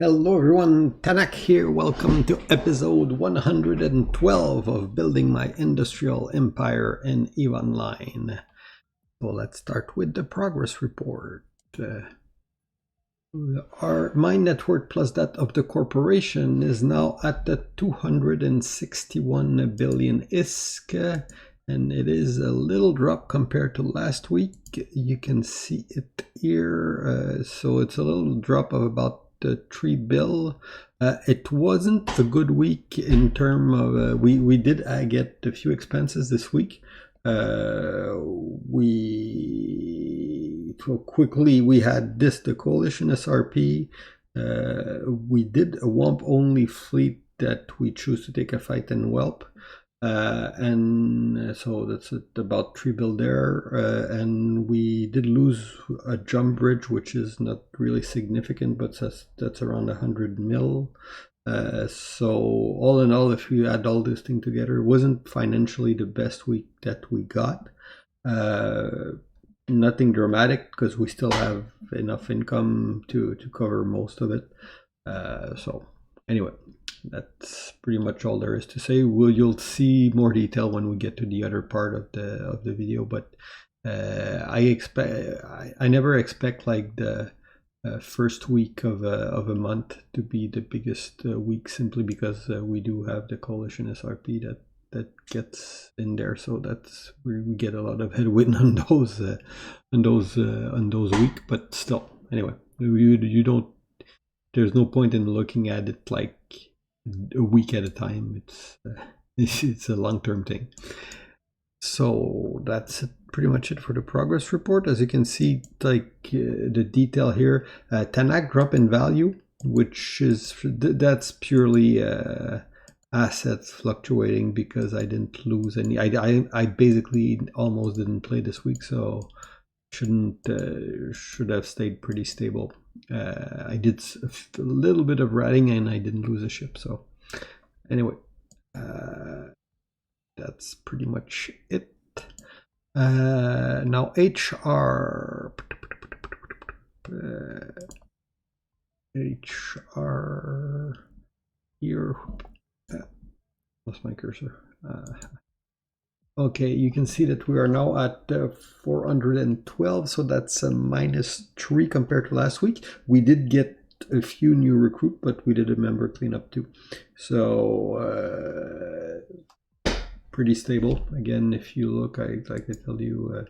Hello everyone, Tanak here. Welcome to episode 112 of Building My Industrial Empire in EVE Online. So let's start with the progress report. My net worth plus that of the corporation is now at the 261 billion ISK, and it is a little drop compared to last week. You can see it here. So it's a little drop of about 3 bill. It wasn't a good week in terms of we did get a few expenses this week. We had the coalition SRP. We did a WOMP only fleet that we choose to take a fight in WELP. And so that's about 3 bill there, and we did lose a jump bridge, which is not really significant, but that's around 100 mil. So all in all, if you add all this thing together, it wasn't financially the best week that we got. Nothing dramatic because we still have enough income to cover most of it. So anyway, that's pretty much all there is to say. You'll see more detail when we get to the other part of the video, but I never expect like the first week of a month to be the biggest week, simply because we do have the coalition SRP that gets in there, so that's where we get a lot of headwind on those week. But still, anyway, you don't. There's no point in looking at it like a week at a time. It's a long-term thing. So that's pretty much it for the progress report. As you can see, like the detail here, Tanak drop in value, which is that's purely assets fluctuating because I didn't lose any. I basically almost didn't play this week, so should have stayed pretty stable. I did a little bit of ratting and I didn't lose a ship. So anyway, that's pretty much it. Now HR here. Lost my cursor. Okay, you can see that we are now at 412, so that's a -3 compared to last week. We did get a few new recruit, but we did a member cleanup too. So pretty stable. Again, if you look, like I tell you,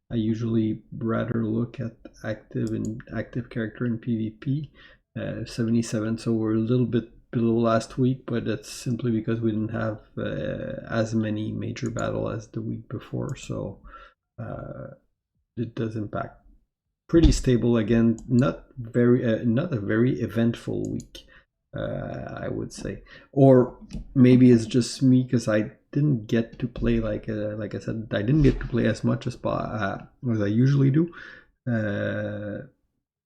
I usually rather look at active character in PvP, 77. So we're a little bit below last week, but that's simply because we didn't have as many major battle as the week before, so it does impact. Pretty stable again, not a very eventful week, I would say. Or maybe it's just me because I didn't get to play, like I said, I didn't get to play as much as I usually do.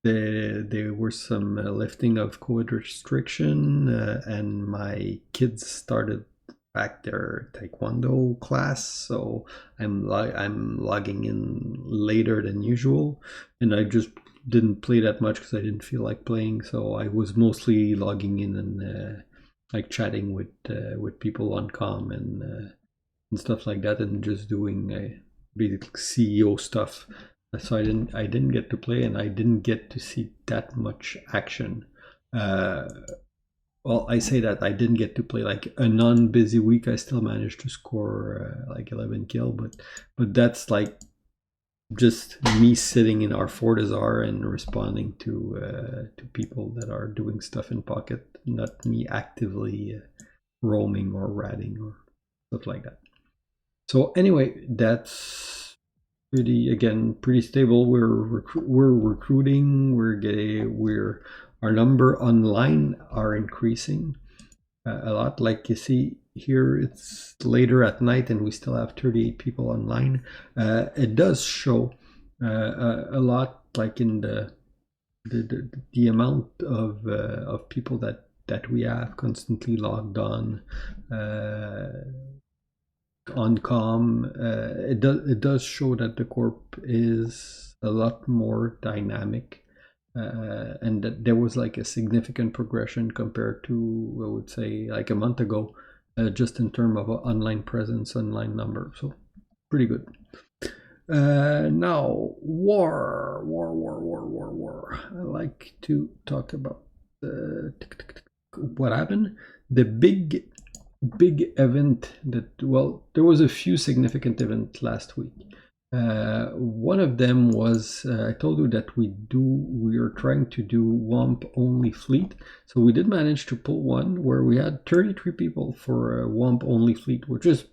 There were some lifting of COVID restriction, and my kids started back their taekwondo class, so I'm logging in later than usual, and I just didn't play that much because I didn't feel like playing. So I was mostly logging in and like chatting with people on comm and stuff like that, and just doing basic CEO stuff. So I didn't get to play, and I didn't get to see that much action. Well, I say that I didn't get to play. Like a non-busy week, I still managed to score like 11 kill, but that's like just me sitting in our Fortizar and responding to people that are doing stuff in pocket, not me actively roaming or ratting or stuff like that. So anyway, that's pretty stable. We're recruiting. Our number online are increasing a lot. Like you see here, it's later at night and we still have 38 people online. It does show a lot, like in the amount of people that we have constantly logged on comm. It does show that the corp is a lot more dynamic and that there was like a significant progression compared to, I would say, like a month ago, just in terms of online presence, online number. So pretty good. Now, war. I like to talk about what happened. The big event that, well, there was a few significant events last week. One of them was, I told you that we are trying to do WOMP only fleet. So we did manage to pull one where we had 33 people for a WOMP only fleet, which is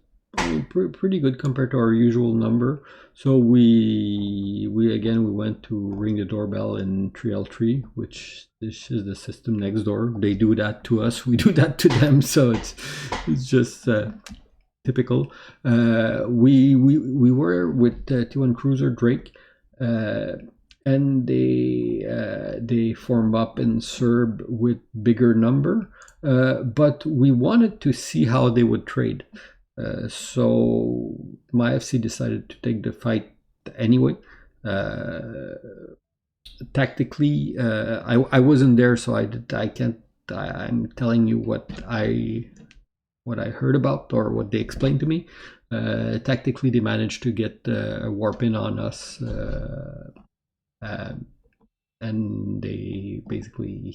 pretty good compared to our usual number. So we went to ring the doorbell in 3L3, which this is the system next door. They do that to us, we do that to them. So it's just typical. We were with T1 Cruiser Drake, and they formed up in Serb with bigger number, but we wanted to see how they would trade. So my FC decided to take the fight anyway. Tactically, I wasn't there, so I can't. I'm telling you what I heard about or what they explained to me. Tactically, they managed to get a warp in on us, and they basically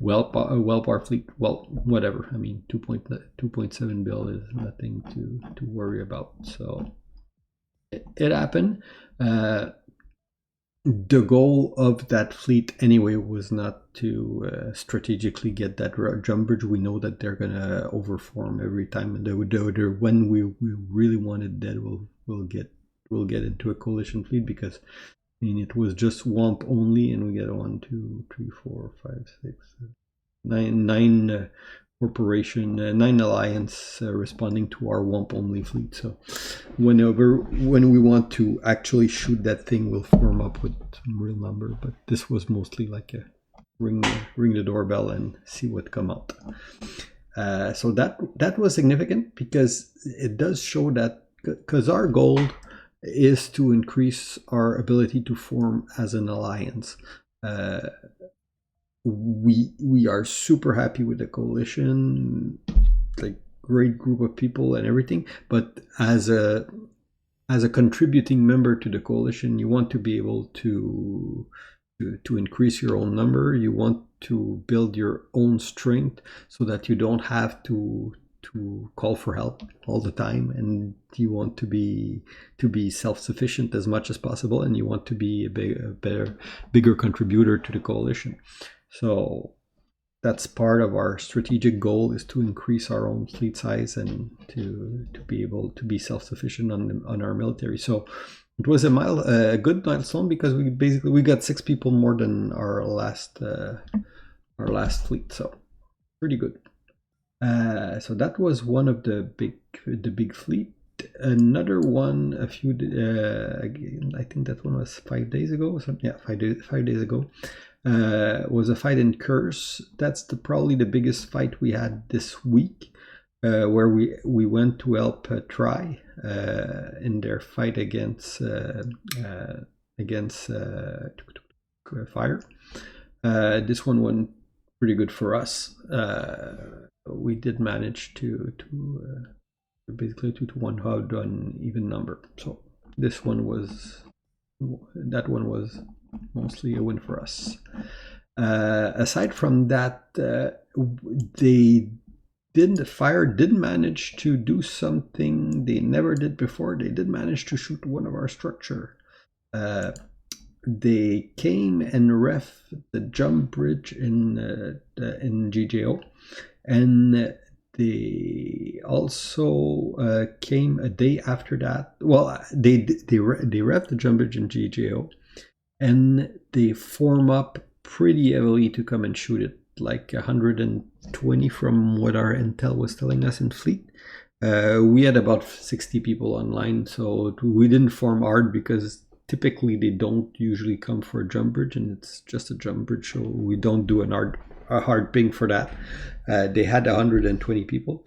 whelp our fleet. Well, whatever. I mean, 2.7 bill is nothing to worry about. So it happened. The goal of that fleet anyway was not to strategically get that jump bridge. We know that they're gonna overform every time, and when we really wanted that, we'll get into a coalition fleet, because I mean, it was just WOMP only, and we get 1, 2, 3, 4, 5, 6, 7, 9 corporation, 9 alliance responding to our WOMP only fleet. So when we want to actually shoot that thing, we'll form up with some real number. But this was mostly like a ring the doorbell and see what come out. So that was significant, because it does show that, because our goal is to increase our ability to form as an alliance. We are super happy with the coalition, like great group of people and everything, but as a contributing member to the coalition, you want to be able to increase your own number. You want to build your own strength so that you don't have to call for help all the time, and you want to be self-sufficient as much as possible, and you want to be a bigger contributor to the coalition. So that's part of our strategic goal, is to increase our own fleet size and to be able to be self-sufficient on our military. So it was a good milestone, because we got 6 people more than our last fleet. So pretty good. So that was one of the big fleet. Another one, I think that one was 5 days ago. Yeah, 5 days ago. Was a fight in Curse. That's probably the biggest fight we had this week, where we went to help Try in their fight against Fire. This one went pretty good for us. We did manage to basically 2-1 HUD on even number. So that one was mostly a win for us. Aside from that, Fire did manage to do something they never did before. They did manage to shoot one of our structure. They came and ref the jump bridge in GJO, and they also came a day after that. Well, they ref the jump bridge in GJO, and they form up pretty heavily to come and shoot it, like 120 from what our intel was telling us in fleet. We had about 60 people online, so we didn't form hard, because typically they don't usually come for a jump bridge, and it's just a jump bridge, so we don't do a hard ping for that. They had 120 people.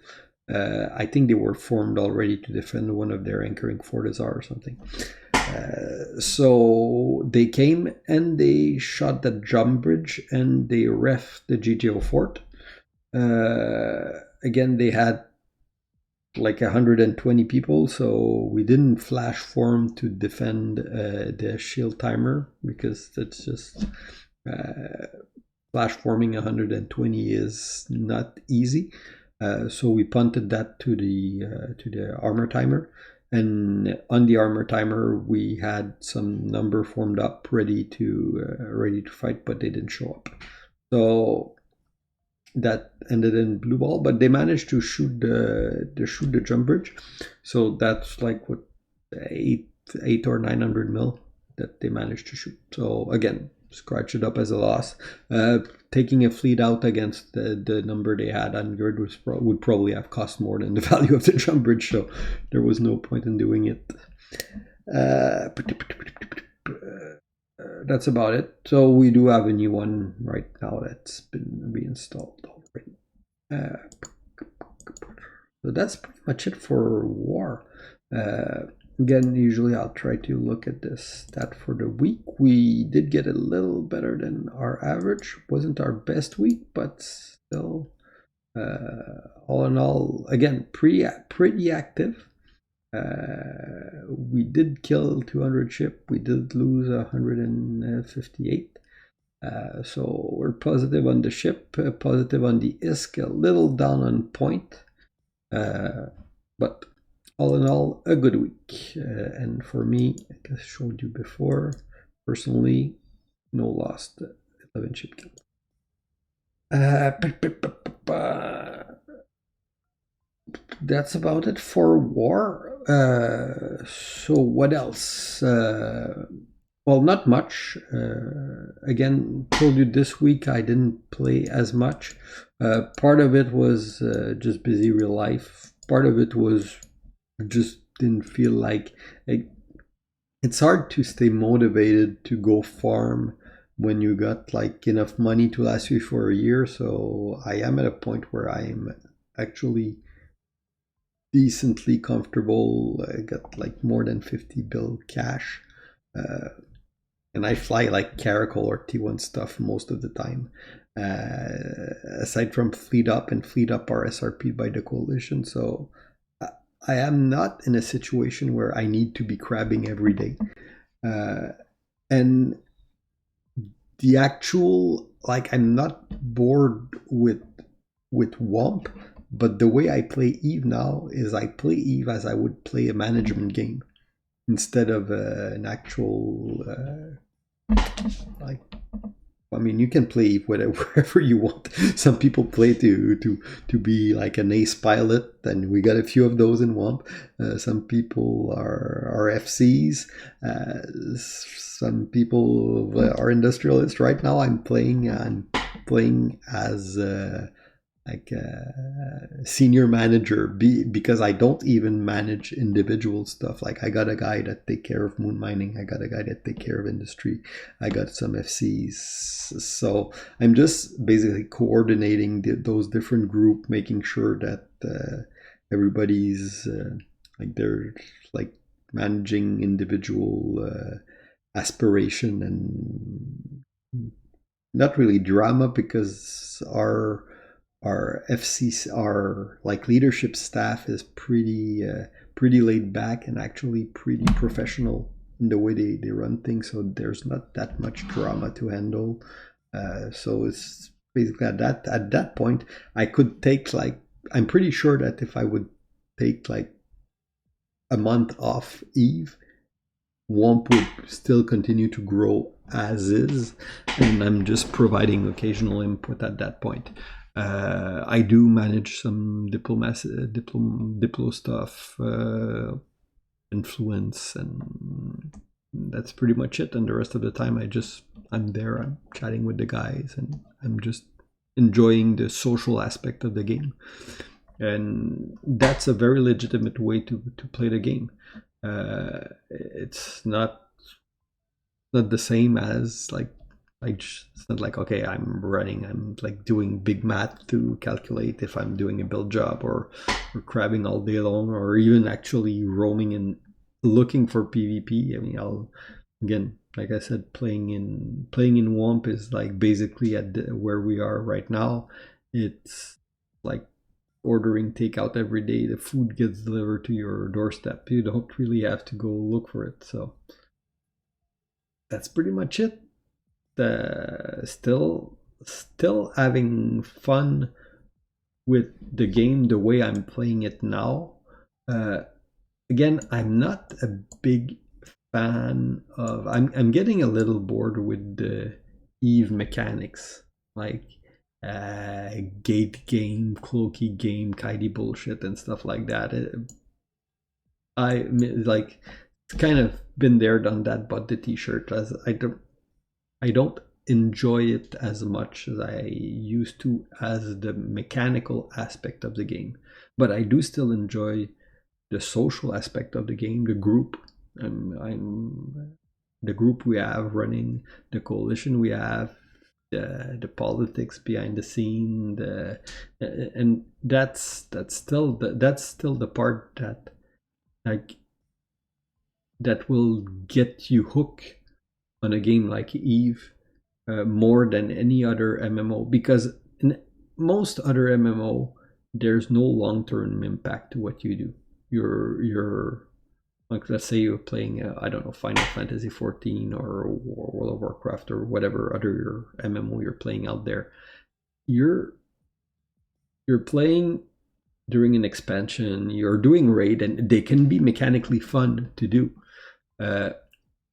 I think they were formed already to defend one of their anchoring forts or something. So they came and they shot the jump bridge and they ref the GTO fort. Again, they had like 120 people, so we didn't flash form to defend the shield timer, because that's just flash forming 120 is not easy. So we punted that to the armor timer, and on the armor timer we had some number formed up ready to fight, but they didn't show up. So that ended in blue ball, but they managed to shoot the jump bridge. So that's like what, 8 or 900 mil that they managed to shoot. So again, scratch it up as a loss. Taking a fleet out against the number they had on grid would probably have cost more than the value of the jump bridge, so there was no point in doing it. That's about it. So we do have a new one right now that's been reinstalled already. So that's pretty much it for war. Again, usually I'll try to look at this stat for the week. We did get a little better than our average. Wasn't our best week, but still, all in all, again, pretty active. We did kill 200 ship. We did lose 158. So we're positive on the ship, positive on the ISK, a little down on point. But all in all, a good week. And for me, I guess I showed you before, personally, no lost, 11 ship killed. That's about it for war. So what else? Well, not much. Again, told you this week I didn't play as much. Part of it was just busy real life. Part of it was just didn't feel like it's hard to stay motivated to go farm when you got like enough money to last you for a year. So I am at a point where I'm actually decently comfortable. I got like more than 50 bill cash, and I fly like Caracal or T1 stuff most of the time. Aside from fleet up, and fleet up are SRP'd by the coalition, so I am not in a situation where I need to be crabbing every day. And the actual, like, I'm not bored with WOMP, but the way I play Eve now is I play Eve as I would play a management game instead of an actual like. I mean, you can play Eve wherever you want. Some people play to be like an ace pilot, and we got a few of those in WOMP. Some people are FCs. Some people are industrialists. Right now, I'm playing as like a senior manager, because I don't even manage individual stuff. Like, I got a guy that take care of moon mining, I got a guy that take care of industry, I got some FCs. So I'm just basically coordinating those different group, making sure that everybody's like, they're like managing individual aspiration, and not really drama, because our FCs, our like leadership staff is pretty laid back and actually pretty professional in the way they run things. So there's not that much drama to handle. So it's basically at that point I could take, like, I'm pretty sure that if I would take like a month off Eve, WOMP would still continue to grow as is, and I'm just providing occasional input at that point. I do manage some diplo stuff, influence, and that's pretty much it. And the rest of the time, I'm there, I'm chatting with the guys, and I'm just enjoying the social aspect of the game. And that's a very legitimate way to play the game. It's not the same as like, it's not like, okay, I'm like doing big math to calculate if I'm doing a build job or crabbing all day long, or even actually roaming and looking for PvP. I mean, again, like I said, playing in WOMP is like basically at where we are right now. It's like ordering takeout every day. The food gets delivered to your doorstep. You don't really have to go look for it. So that's pretty much it. Still having fun with the game the way I'm playing it now. Again, I'm not a big fan of. I'm getting a little bored with the Eve mechanics, like gate game, cloaky game, kitey bullshit and stuff like that. I like it's kind of been there, done that, but the T-shirt as I don't enjoy it as much as I used to as the mechanical aspect of the game, but I do still enjoy the social aspect of the game, the group. I'm the group we have running, the coalition we have, the politics behind the scene, and that's still the part that like that will get you hooked on a game like Eve more than any other MMO, because in most other MMO there's no long-term impact to what you do. You're like, let's say you're playing I don't know, Final Fantasy 14 or World of Warcraft or whatever other MMO you're playing out there. You're playing during an expansion, you're doing raid, and they can be mechanically fun to do.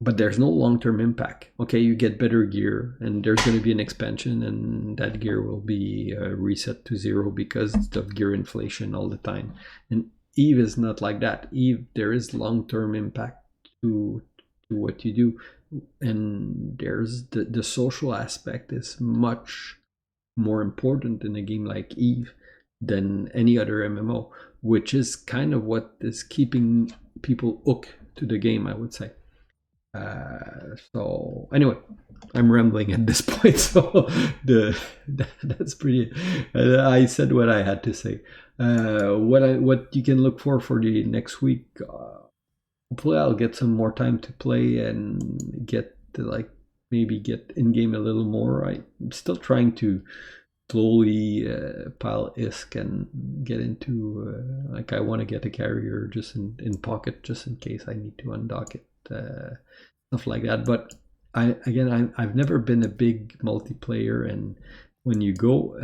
But there's no long-term impact. Okay, you get better gear, and there's going to be an expansion, and that gear will be reset to 0 because of gear inflation all the time. And Eve is not like that. Eve, there is long-term impact to what you do, and there's the social aspect is much more important in a game like Eve than any other MMO, which is kind of what is keeping people hooked to the game, I would say. So anyway, I'm rambling at this point. So that's pretty. I said what I had to say. What you can look for the next week. Hopefully, I'll get some more time to play and get to like maybe get in game a little more. I'm still trying to slowly pile ISK and get into like I want to get a carrier just in pocket just in case I need to undock it. Stuff like that, but I've never been a big multiplayer, and when you go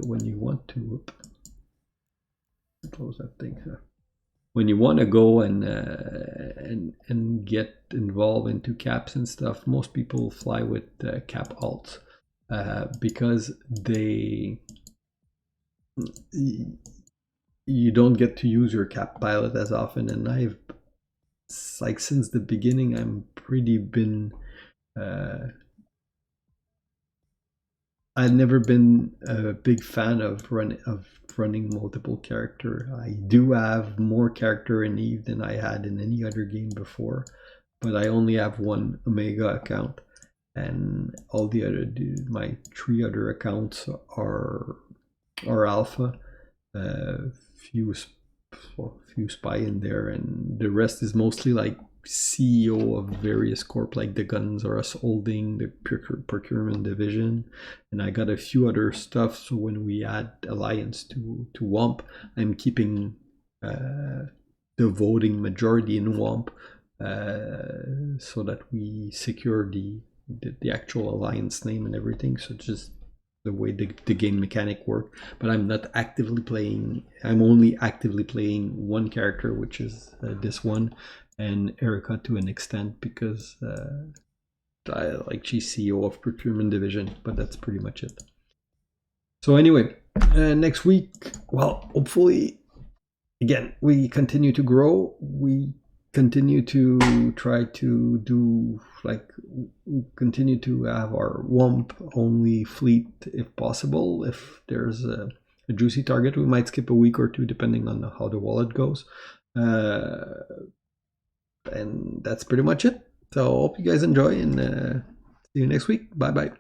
when you want to close that thing, when you want to go and get involved into caps and stuff, most people fly with cap alts because you don't get to use your cap pilot as often, and I've like since the beginning I'm pretty been I've never been a big fan of running multiple character. I do have more character in Eve than I had in any other game before, but I only have one Omega account, and all the other my 3 other accounts are alpha. Few spy in there, and the rest is mostly like CEO of various corp, like the guns or us holding the procurement division, and I got a few other stuff. So when we add alliance to WOMP, I'm keeping the voting majority in WOMP so that we secure the actual alliance name and everything. So just the way the game mechanic work, but I'm not actively playing. I'm only actively playing one character, which is this one, and Erica to an extent because she's CEO of procurement division, but that's pretty much it. So anyway, next week, well, hopefully, again, we continue to grow. We continue to try to do continue to have our WOMP only fleet if possible. If there's a juicy target, we might skip a week or two depending on how the wallet goes, and that's pretty much it. So hope you guys enjoy, and see you next week. Bye bye.